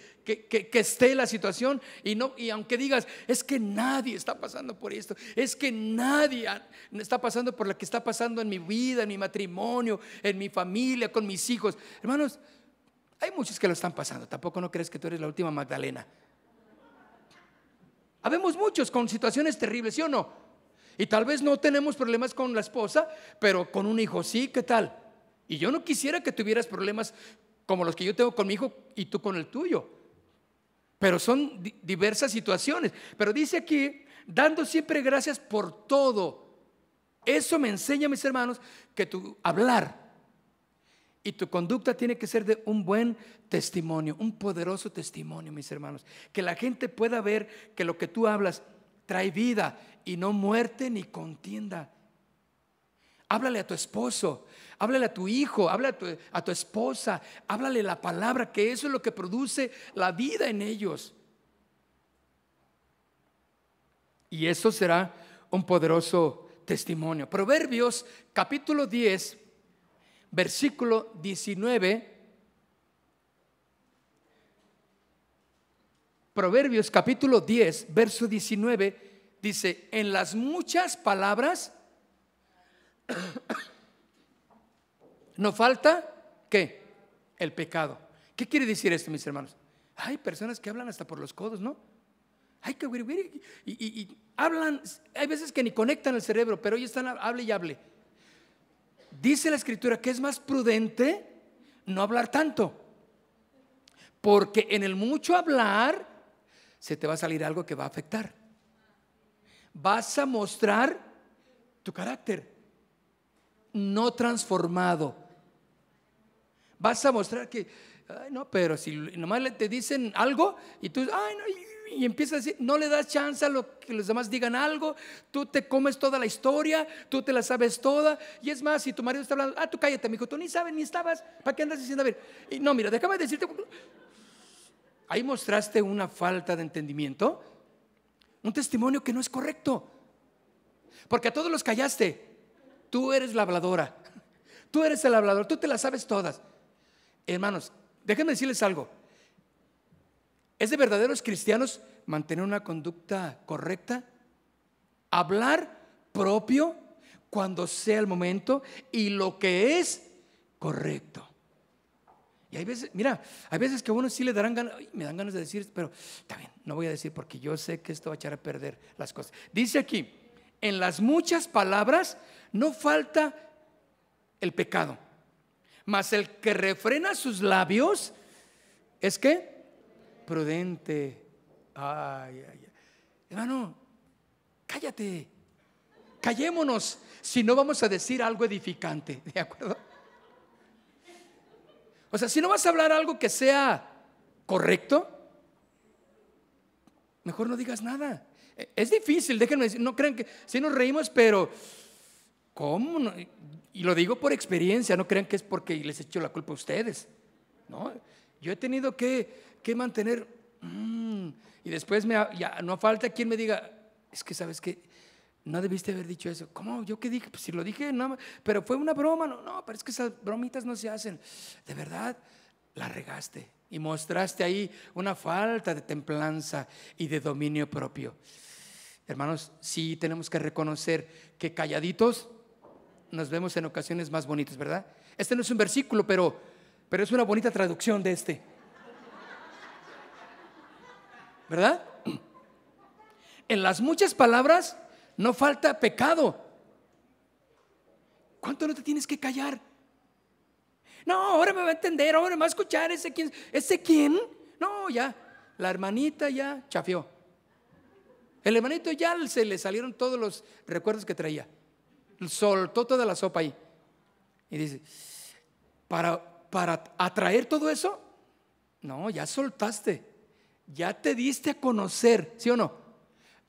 esté la situación, y aunque digas, es que nadie está pasando por esto, es que nadie está pasando por lo que está pasando en mi vida, en mi matrimonio, en mi familia, con mis hijos. Hermanos, hay muchos que lo están pasando. Tampoco no crees que tú eres la última Magdalena. Habemos muchos con situaciones terribles, ¿sí o no? Y tal vez no tenemos problemas con la esposa, pero con un hijo sí, ¿qué tal? Y yo no quisiera que tuvieras problemas como los que yo tengo con mi hijo y tú con el tuyo. Pero son diversas situaciones. Pero dice aquí, dando siempre gracias por todo. Eso me enseña, mis hermanos, que tu hablar y tu conducta tiene que ser de un buen testimonio, un poderoso testimonio, mis hermanos. Que la gente pueda ver que lo que tú hablas trae vida y no muerte ni contienda. Háblale a tu esposo, háblale a tu hijo, háblale a tu esposa, háblale la palabra, que eso es lo que produce la vida en ellos. Y eso será un poderoso testimonio. Proverbios capítulo 10, versículo 19. Proverbios capítulo 10, verso 19 dice: en las muchas palabras no falta, ¿qué? El pecado. ¿Qué quiere decir esto, mis hermanos? Hay personas que hablan hasta por los codos, ¿no? Hay que y hablan, hay veces que ni conectan el cerebro, pero ellos están, hable y hable. Dice la escritura que es más prudente no hablar tanto, porque en el mucho hablar se te va a salir algo que va a afectar. Vas a mostrar tu carácter no transformado. Vas a mostrar que, ay, no, pero si nomás te dicen algo y tú, ay, no, y empiezas a decir, no le das chance a lo que los demás digan algo, tú te comes toda la historia, tú te la sabes toda. Y es más, si tu marido está hablando, tú cállate, mijo, tú ni sabes ni estabas, ¿para qué andas diciendo? A ver, y no, mira, déjame decirte, ahí mostraste una falta de entendimiento, un testimonio que no es correcto, porque a todos los callaste. Tú eres la habladora, tú eres el hablador, tú te las sabes todas. Hermanos, déjenme decirles algo. Es de verdaderos cristianos mantener una conducta correcta, hablar propio cuando sea el momento y lo que es correcto. Y hay veces, mira, hay veces que a uno sí le darán ganas, me dan ganas de decir, pero está bien, no voy a decir porque yo sé que esto va a echar a perder las cosas. Dice aquí, en las muchas palabras no falta el pecado, mas el que refrena sus labios es que prudente. Ay, ay, ay. Hermano, cállate, callémonos si no vamos a decir algo edificante, ¿de acuerdo? O sea, si no vas a hablar algo que sea correcto, mejor no digas nada. Es difícil, déjenme decir, no crean que si nos reímos, pero ¿cómo? No? Y lo digo por experiencia, no crean que es porque les echo la culpa a ustedes. No, yo he tenido que mantener y después ya no falta quien me diga, es que sabes que no debiste haber dicho eso. ¿Cómo? ¿Yo qué dije? Pues si lo dije, no, pero fue una broma. No, pero es que esas bromitas no se hacen. De verdad, la regaste y mostraste ahí una falta de templanza y de dominio propio. Hermanos, sí tenemos que reconocer que calladitos nos vemos en ocasiones más bonitos, ¿verdad? Este no es un versículo, pero es una bonita traducción de este, ¿verdad? En las muchas palabras no falta pecado. ¿Cuánto no te tienes que callar? No, ahora me va a entender, ahora me va a escuchar ese quién. No, ya, la hermanita ya chafió. El hermanito ya se le salieron todos los recuerdos que traía. Soltó toda la sopa ahí. Y dice, para atraer todo eso, no, ya soltaste. Ya te diste a conocer, ¿sí o no?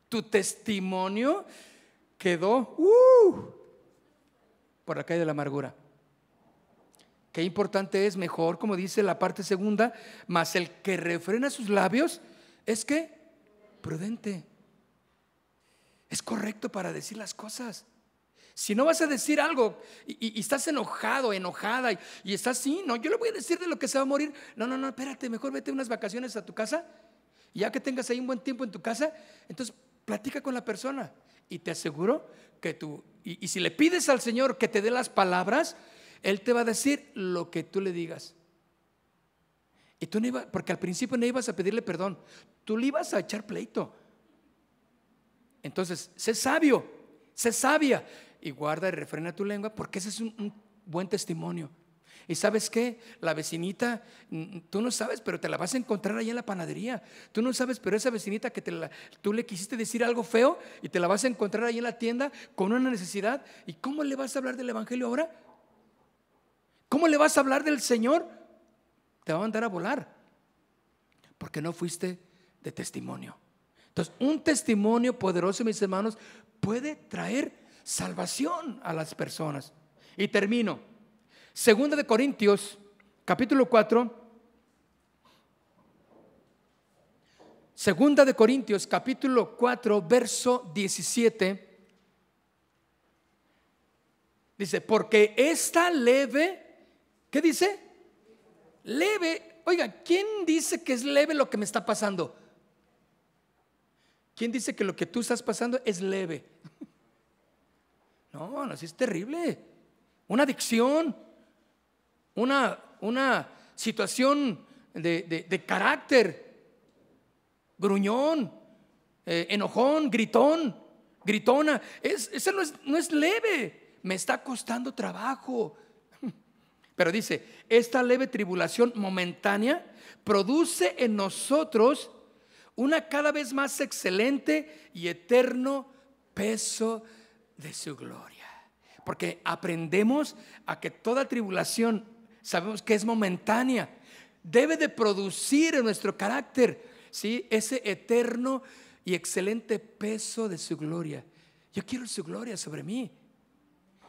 Tu testimonio quedó por la calle de la amargura. Qué importante es, mejor, como dice la parte segunda, mas el que refrena sus labios es que prudente. Es correcto para decir las cosas. Si no vas a decir algo y estás enojado, enojada y estás así, no, yo le voy a decir de lo que se va a morir. No, espérate, mejor vete unas vacaciones a tu casa y ya que tengas ahí un buen tiempo en tu casa, entonces platica con la persona y te aseguro que tú, y si le pides al Señor que te dé las palabras, Él te va a decir lo que tú le digas. Y tú no ibas, porque al principio no ibas a pedirle perdón, tú le ibas a echar pleito. Entonces, sé sabio, sé sabia y guarda y refrena tu lengua, porque ese es un buen testimonio. Y ¿sabes qué? La vecinita, tú no sabes, pero te la vas a encontrar ahí en la panadería. Tú no sabes, pero esa vecinita que tú le quisiste decir algo feo y te la vas a encontrar ahí en la tienda con una necesidad. ¿Y cómo le vas a hablar del evangelio ahora? ¿Cómo le vas a hablar del Señor? Te va a mandar a volar, porque no fuiste de testimonio. Entonces, un testimonio poderoso, mis hermanos, puede traer salvación a las personas. Y termino. Segunda de Corintios, capítulo 4. Segunda de Corintios, capítulo 4, verso 17. Dice, porque esta leve, ¿qué dice? Leve. Oiga, ¿quién dice que es leve lo que me está pasando? ¿Quién dice que lo que tú estás pasando es leve? No, sí es terrible. Una adicción, una situación de carácter, gruñón, enojón, gritona. Esa no es leve, me está costando trabajo. Pero dice, esta leve tribulación momentánea produce en nosotros una cada vez más excelente y eterno peso de su gloria. Porque aprendemos a que toda tribulación, sabemos que es momentánea, debe de producir en nuestro carácter, ¿sí?, ese eterno y excelente peso de su gloria. Yo quiero su gloria sobre mí.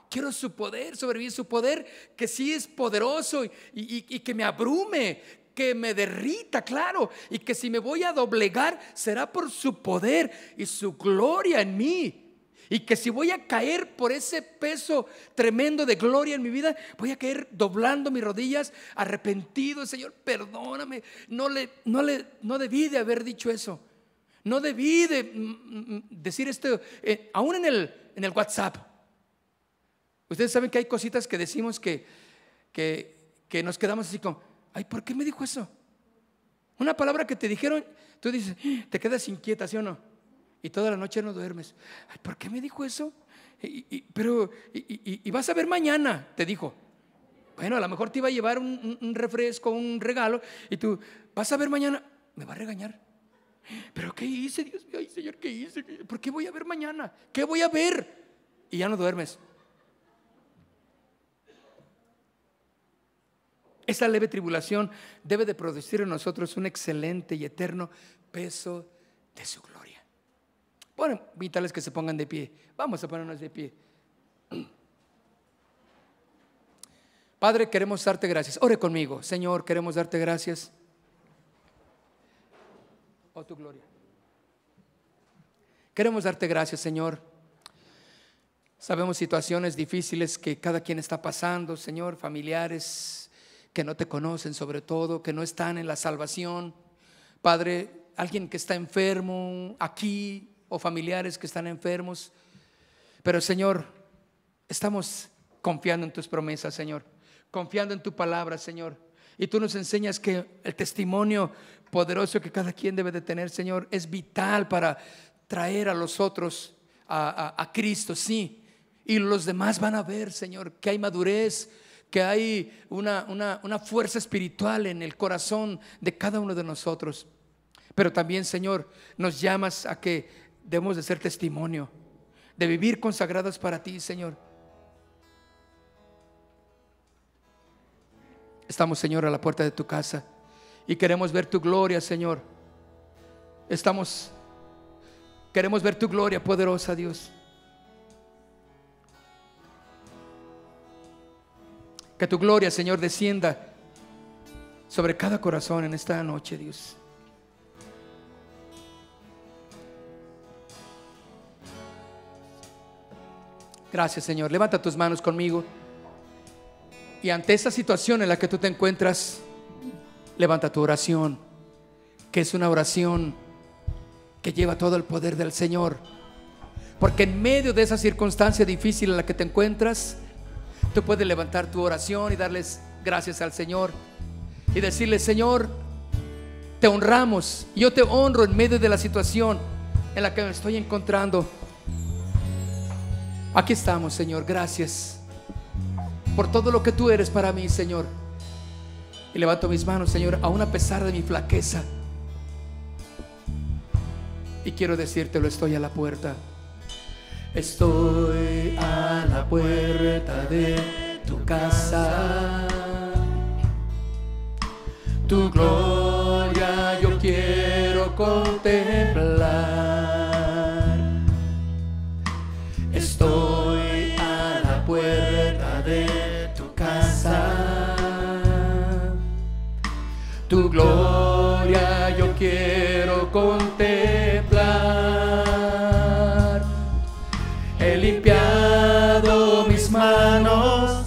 Quiero su poder sobre mí, su poder que sí es poderoso y que me abrume, que me derrita, claro, y que si me voy a doblegar será por su poder y su gloria en mí. Y que si voy a caer por ese peso tremendo de gloria en mi vida, voy a caer doblando mis rodillas, arrepentido. Señor, perdóname, no debí de haber dicho eso. No debí de decir esto, aún en el WhatsApp. Ustedes saben que hay cositas que decimos que nos quedamos así como, ay, ¿por qué me dijo eso? Una palabra que te dijeron, tú dices, te quedas inquieta, ¿sí o no? Y toda la noche no duermes. Ay, ¿por qué me dijo eso? Y vas a ver mañana, te dijo. Bueno, a lo mejor te iba a llevar un refresco, un regalo, y tú vas a ver mañana, me va a regañar. ¿Pero qué hice, Dios mío? Ay, Señor, ¿qué hice? ¿Por qué voy a ver mañana? ¿Qué voy a ver? Y ya no duermes. Esa leve tribulación debe de producir en nosotros un excelente y eterno peso de su gloria. Bueno, vitales que se pongan de pie. Vamos a ponernos de pie. Padre, queremos darte gracias. Ore conmigo. Señor, queremos darte gracias. Oh, tu gloria. Queremos darte gracias, Señor. Sabemos situaciones difíciles que cada quien está pasando, Señor, familiares que no te conocen, sobre todo, que no están en la salvación. Padre, alguien que está enfermo aquí, o familiares que están enfermos. Pero, Señor, estamos confiando en tus promesas, Señor, confiando en tu palabra, Señor. Y tú nos enseñas que el testimonio poderoso que cada quien debe de tener, Señor, es vital para traer a los otros a Cristo, sí. Y los demás van a ver, Señor, que hay madurez, que hay una fuerza espiritual en el corazón de cada uno de nosotros. Pero también, Señor, nos llamas a que debemos de ser testimonio, de vivir consagrados para ti, Señor. Estamos, Señor, a la puerta de tu casa y queremos ver tu gloria, Señor. Queremos ver tu gloria poderosa, Dios. Que tu gloria, Señor, descienda sobre cada corazón en esta noche, Dios. Gracias, Señor. Levanta tus manos conmigo. Y ante esta situación en la que tú te encuentras, levanta tu oración, que es una oración que lleva todo el poder del Señor. Porque en medio de esa circunstancia difícil en la que te encuentras, tú puedes levantar tu oración y darles gracias al Señor y decirle: Señor, te honramos. Yo te honro en medio de la situación en la que me estoy encontrando. Aquí estamos, Señor, gracias por todo lo que tú eres para mí, Señor. Y levanto mis manos, Señor, aún a pesar de mi flaqueza, y quiero decírtelo: estoy a la puerta. Estoy a la puerta de tu casa. Tu gloria yo quiero contemplar. Estoy a la puerta de tu casa. Tu gloria yo quiero contemplar. He limpiado mis manos,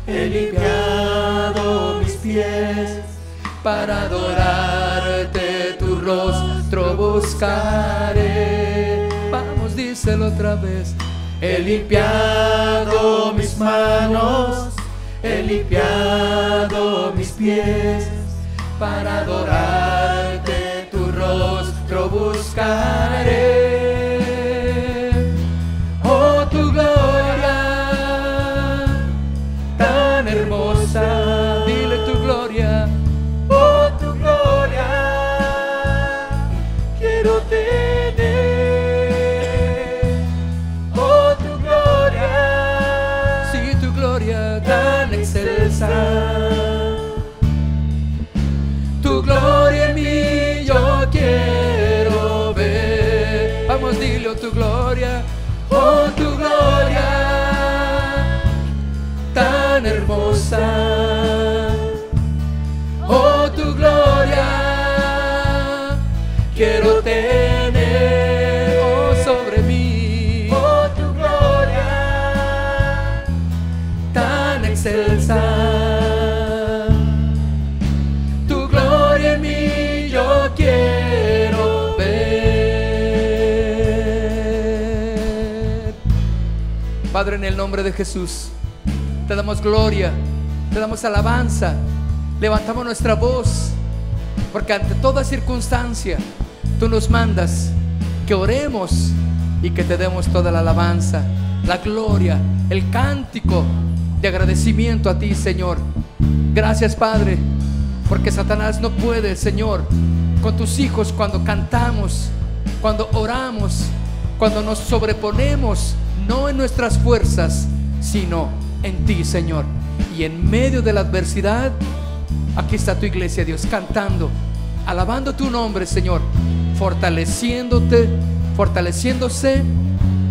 he limpiado mis pies, para adorarte tu rostro buscaré. Vamos, díselo otra vez. He limpiado mis manos, he limpiado mis pies, para adorarte tu rostro buscaré. Oh, tu gloria tan hermosa, dile tu gloria. Oh, tu gloria quiero tener. Oh, tu gloria, sí, tu gloria tan excelsa. Tu gloria en mí yo quiero ver. Vamos, dile: oh, tu gloria. Oh, tu gloria tan hermosa. Oh, tu gloria quiero tener, oh, sobre mí, oh, tu gloria tan excelsa. Tu gloria en mí yo quiero ver. Padre, en el nombre de Jesús, te damos gloria, te damos alabanza, levantamos nuestra voz, porque ante toda circunstancia tú nos mandas que oremos y que te demos toda la alabanza, la gloria, el cántico de agradecimiento a ti, Señor. Gracias, Padre, porque Satanás no puede, Señor, con tus hijos cuando cantamos, cuando oramos, cuando nos sobreponemos, no en nuestras fuerzas, sino en ti, Señor. Y en medio de la adversidad, aquí está tu iglesia, Dios, cantando, alabando tu nombre, Señor, fortaleciéndose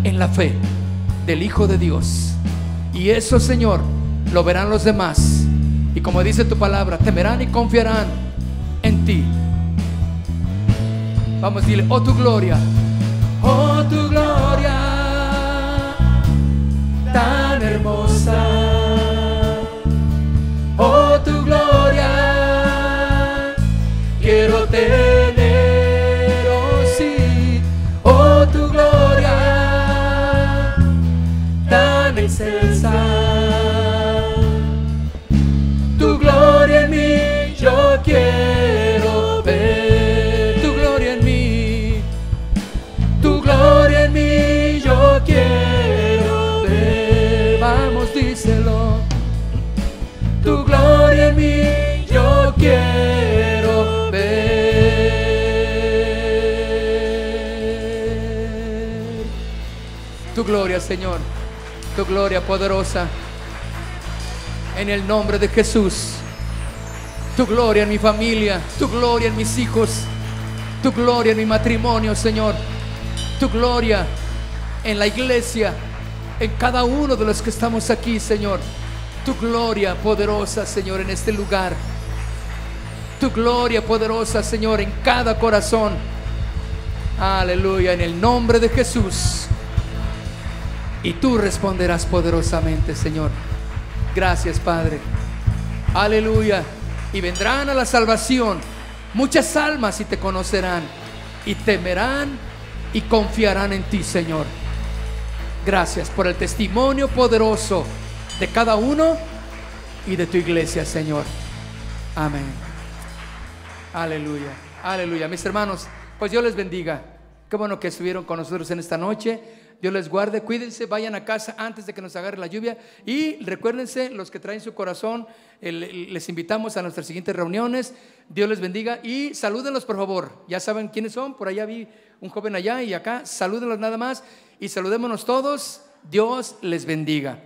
en la fe del Hijo de Dios. Y eso, Señor, lo verán los demás. Y como dice tu palabra, temerán y confiarán en ti. Vamos, dile, oh tu gloria tan hermosa, oh tu gloria quiero tener, oh sí, oh tu gloria tan excelsa. Tu gloria en mí yo quiero ver, tu gloria en mí, tu gloria en mí yo quiero ver. Vamos, díselo. Tu gloria en mí yo quiero ver. Tu gloria, Señor, tu gloria poderosa, en el nombre de Jesús. Tu gloria en mi familia, tu gloria en mis hijos, tu gloria en mi matrimonio, Señor. Tu gloria en la iglesia, en cada uno de los que estamos aquí, Señor. Tu gloria poderosa, Señor, en este lugar. Tu gloria poderosa, Señor, en cada corazón. Aleluya, en el nombre de Jesús. Y tú responderás poderosamente, Señor. Gracias, Padre. Aleluya. Y vendrán a la salvación muchas almas y te conocerán y temerán y confiarán en ti, Señor. Gracias por el testimonio poderoso de cada uno y de tu iglesia, Señor. Amén. Aleluya, aleluya. Mis hermanos, pues Dios les bendiga. Qué bueno que estuvieron con nosotros en esta noche. Dios les guarde, cuídense, vayan a casa antes de que nos agarre la lluvia. Y recuérdense, los que traen su corazón, les invitamos a nuestras siguientes reuniones. Dios les bendiga y salúdenlos, por favor. Ya saben quiénes son, por allá vi un joven allá y acá. Salúdenlos nada más y saludémonos todos. Dios les bendiga.